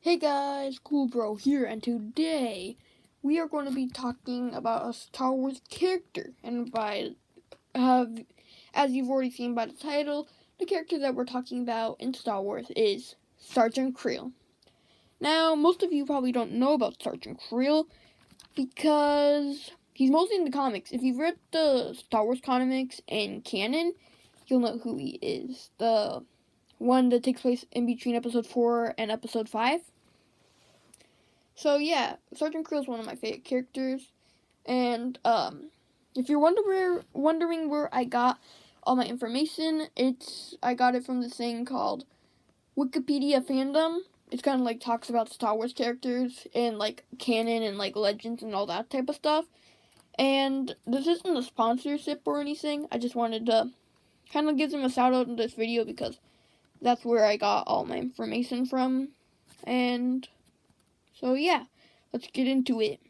Hey guys, Cool Bro here, and today we are going to be talking about a Star Wars character. And as you've already seen by the title, the character that we're talking about in Star Wars is Sargent Kreel. Now, most of you probably don't know about Sargent Kreel because he's mostly in the comics. If you've read the Star Wars comics in canon, you'll know who he is. The one that takes place in between Episode 4 and Episode 5. So yeah, Sargent Kreel is one of my favorite characters, and if you're wondering where I got all my information, I got it from this thing called Wikipedia Fandom. It's kind of like talks about Star Wars characters and like canon and like legends and all that type of stuff. And this isn't a sponsorship or anything. I just wanted to kind of give them a shout out in this video because that's where I got all my information from. And so yeah, let's get into it.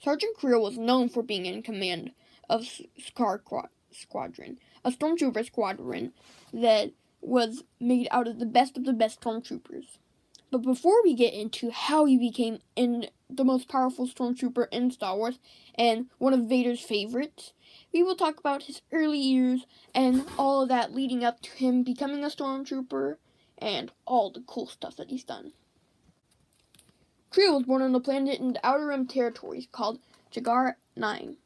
Sergeant Kreel was known for being in command of Squadron, a stormtrooper squadron that was made out of the best stormtroopers. But before we get into how he became the most powerful stormtrooper in Star Wars and one of Vader's favorites, we will talk about his early years and all of that leading up to him becoming a stormtrooper and all the cool stuff that he's done. Kreel was born on a planet in the Outer Rim territories called Jagar 9.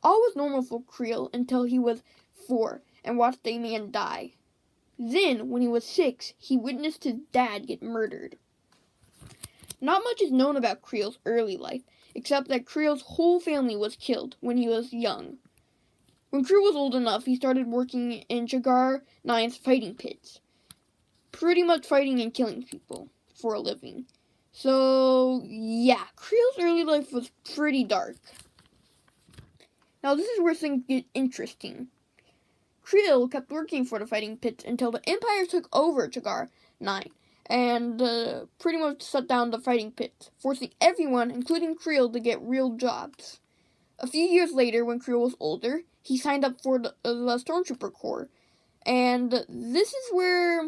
All was normal for Kreel until he was 4 and watched a man die. Then, when he was 6, he witnessed his dad get murdered. Not much is known about Kreel's early life, except that Kreel's whole family was killed when he was young. When Kreel was old enough, he started working in Jagar 9's fighting pits, pretty much fighting and killing people for a living. So, yeah, Kreel's early life was pretty dark. Now, this is where things get interesting. Kreel kept working for the fighting pits until the Empire took over Jagar 9 and pretty much shut down the fighting pits, forcing everyone, including Kreel, to get real jobs. A few years later, when Kreel was older, he signed up for the Stormtrooper Corps, and this is where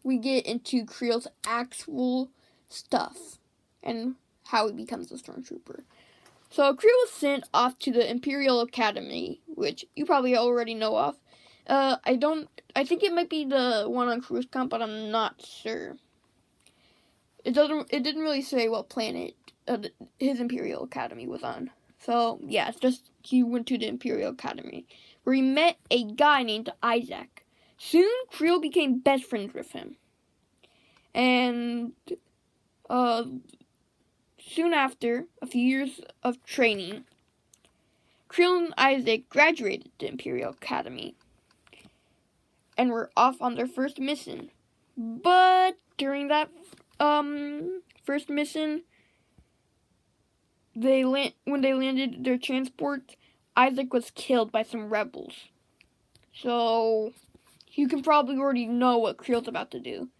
we get into Kreel's actual stuff and how he becomes a stormtrooper. So Kreel was sent off to the Imperial Academy, which you probably already know of. I think it might be the one on Coruscant, but I'm not sure. It didn't really say what planet his Imperial Academy was on. So yeah, it's just he went to the Imperial Academy, where he met a guy named Isaac. Soon Kreel became best friends with him. And soon after, a few years of training, Kreel and Isaac graduated the Imperial Academy and were off on their first mission. But during that first mission, when they landed their transport, Isaac was killed by some rebels. So you can probably already know what Kreel's about to do.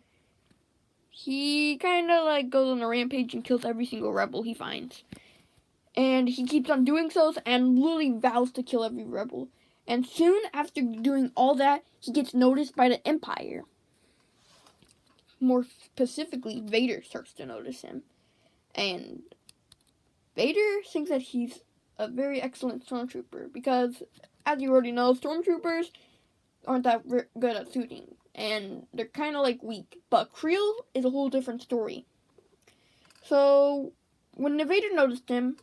He kind of goes on a rampage and kills every single rebel he finds. And he keeps on doing so and literally vows to kill every rebel. And soon after doing all that, he gets noticed by the Empire. More specifically, Vader starts to notice him. And Vader thinks that he's a very excellent stormtrooper because, as you already know, stormtroopers aren't that good at shooting. And they're kind of weak. But Kreel is a whole different story. So, when the Vader noticed him,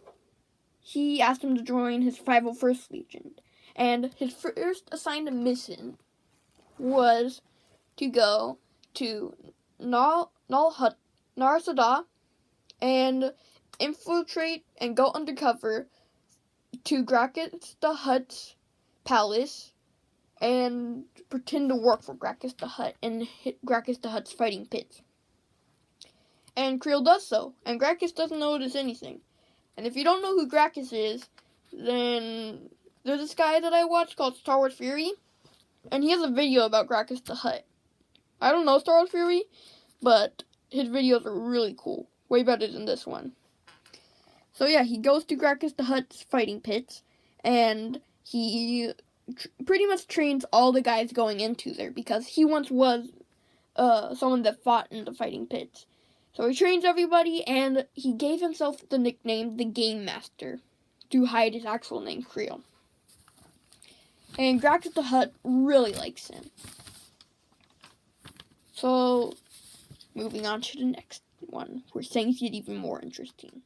he asked him to join his 501st Legion. And his first assigned mission was to go to Nar Sada and infiltrate and go undercover to Gracchus the Hutt's palace and pretend to work for Gracchus the Hutt and hit Gracchus the Hutt's fighting pits. And Kreel does so, and Gracchus doesn't notice anything. And if you don't know who Gracchus is, then there's this guy that I watched called Star Wars Fury, and he has a video about Gracchus the Hutt. I don't know Star Wars Fury, but his videos are really cool. Way better than this one. So yeah, he goes to Gracchus the Hutt's fighting pits, and he pretty much trains all the guys going into there because he once was someone that fought in the fighting pits. So he trains everybody, and he gave himself the nickname the Game Master to hide his actual name, Kreel. And Gracchus the Hutt really likes him. So, moving on to the next one, where things get even more interesting.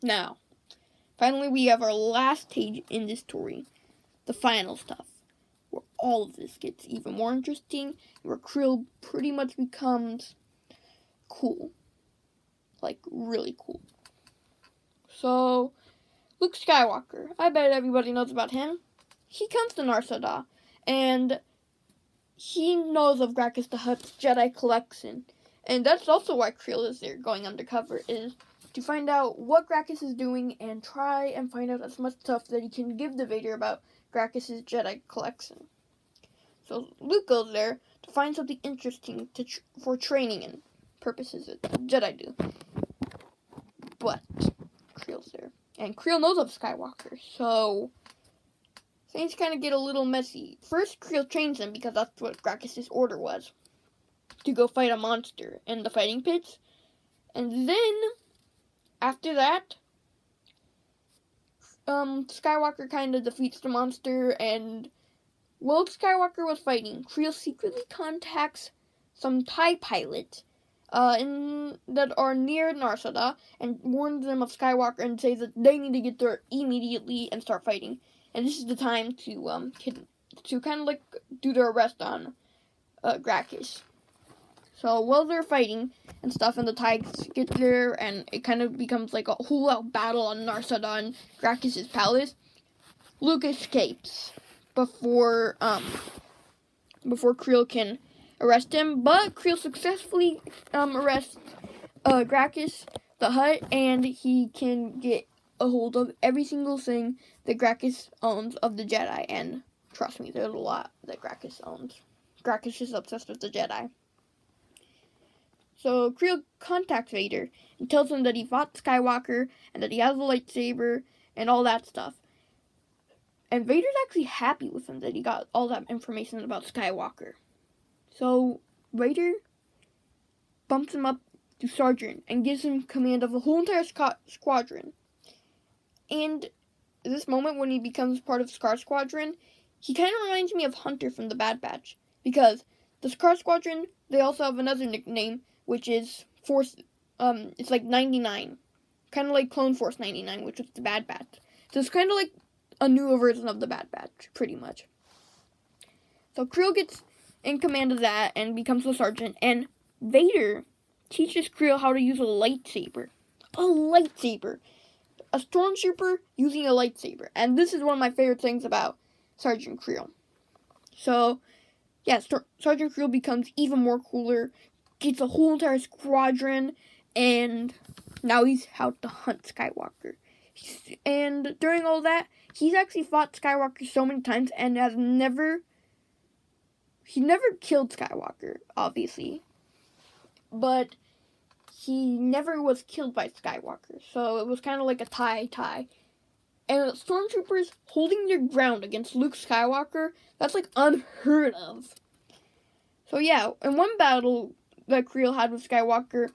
Now, finally we have our last page in this story, the final stuff, where all of this gets even more interesting, where Kreel pretty much becomes cool. Like, really cool. So, Luke Skywalker, I bet everybody knows about him. He comes to Nar Shaddaa, and he knows of Gracchus the Hutt's Jedi collection. And that's also why Kreel is there, going undercover, is to find out what Gracchus is doing and try and find out as much stuff that he can give to Vader about Gracchus' Jedi collection. So Luke goes there to find something interesting for training and purposes that Jedi do. But Kreel's there. And Kreel knows of Skywalker, so things kind of get a little messy. First, Kreel trains him because that's what Gracchus' order was, to go fight a monster in the fighting pits. And then, after that, Skywalker kind of defeats the monster, and while Skywalker was fighting, Kreel secretly contacts some TIE pilots that are near Nar Shaddaa and warns them of Skywalker and says that they need to get there immediately and start fighting. And this is the time to kind of like do their arrest on Gracchus. So while they're fighting and stuff, and the TIEs get there, and it kind of becomes like a whole out battle on Nar Shaddaa and Gracchus' palace, Luke escapes before Kreel can arrest him. But Kreel successfully arrests Gracchus the Hutt, and he can get a hold of every single thing that Gracchus owns of the Jedi. And trust me, there's a lot that Gracchus owns. Gracchus is obsessed with the Jedi. So Kreel contacts Vader and tells him that he fought Skywalker and that he has a lightsaber and all that stuff. And Vader's actually happy with him that he got all that information about Skywalker. So Vader bumps him up to Sargent and gives him command of a whole entire squadron. And at this moment, when he becomes part of Scar Squadron, he kind of reminds me of Hunter from the Bad Batch. Because the Scar Squadron, they also have another nickname, which is Force, it's like 99. Kind of like Clone Force 99, which was the Bad Batch. So it's kind of like a newer version of the Bad Batch, pretty much. So Kreel gets in command of that and becomes the sergeant, and Vader teaches Kreel how to use a lightsaber. A lightsaber! A stormtrooper using a lightsaber. And this is one of my favorite things about Sergeant Kreel. So, yeah, Sergeant Kreel becomes even more cooler, gets a whole entire squadron, and now he's out to hunt Skywalker. And during all that, he's actually fought Skywalker so many times and has never killed Skywalker, obviously. But he never was killed by Skywalker, so it was kind of like a tie. And stormtroopers holding their ground against Luke Skywalker, that's like unheard of. So yeah, in one battle that Kreel had with Skywalker,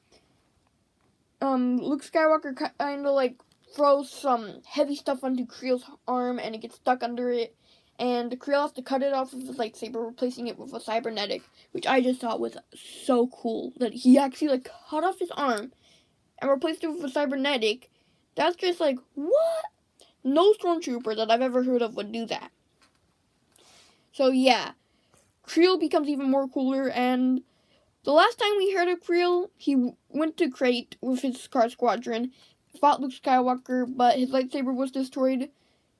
Luke Skywalker kind of like throws some heavy stuff onto Kreel's arm, and it gets stuck under it, and Kreel has to cut it off with his lightsaber, replacing it with a cybernetic, which I just thought was so cool, that he actually like cut off his arm and replaced it with a cybernetic. That's just like, what? No stormtrooper that I've ever heard of would do that. So yeah, Kreel becomes even more cooler, and the last time we heard of Kreel, he went to Crate with his Scar Squadron, fought Luke Skywalker, but his lightsaber was destroyed,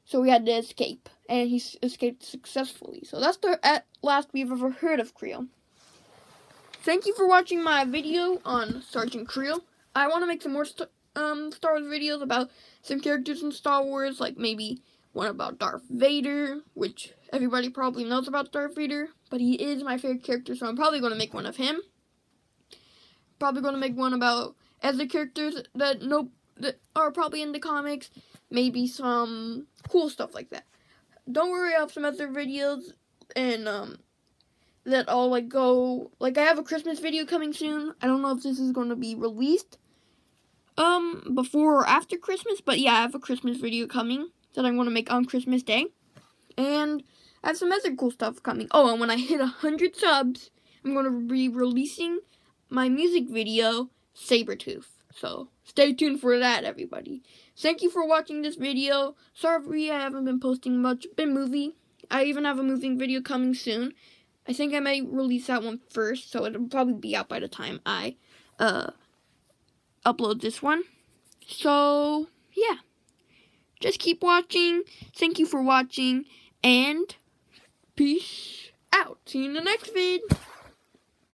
so he had to escape, and he escaped successfully. So that's the last we've ever heard of Kreel. Thank you for watching my video on Sergeant Kreel. I want to make some more Star Wars videos about some characters in Star Wars, like maybe one about Darth Vader, which everybody probably knows about Darth Vader, but he is my favorite character, so I'm probably going to make one of him. Probably going to make one about other characters that are probably in the comics, maybe some cool stuff like that. Don't worry, I have some other videos in that I'll like go, like I have a Christmas video coming soon. I don't know if this is going to be released before or after Christmas, but yeah, I have a Christmas video coming that I'm going to make on Christmas Day. And I have some other cool stuff coming. Oh, and when I hit 100 subs, I'm going to be releasing my music video, Sabretooth. So stay tuned for that, everybody. Thank you for watching this video. Sorry I haven't been posting much. Been movie. I even have a moving video coming soon. I think I might release that one first, so it'll probably be out by the time I upload this one. So, yeah. Just keep watching. Thank you for watching, and peace out. See you in the next vid.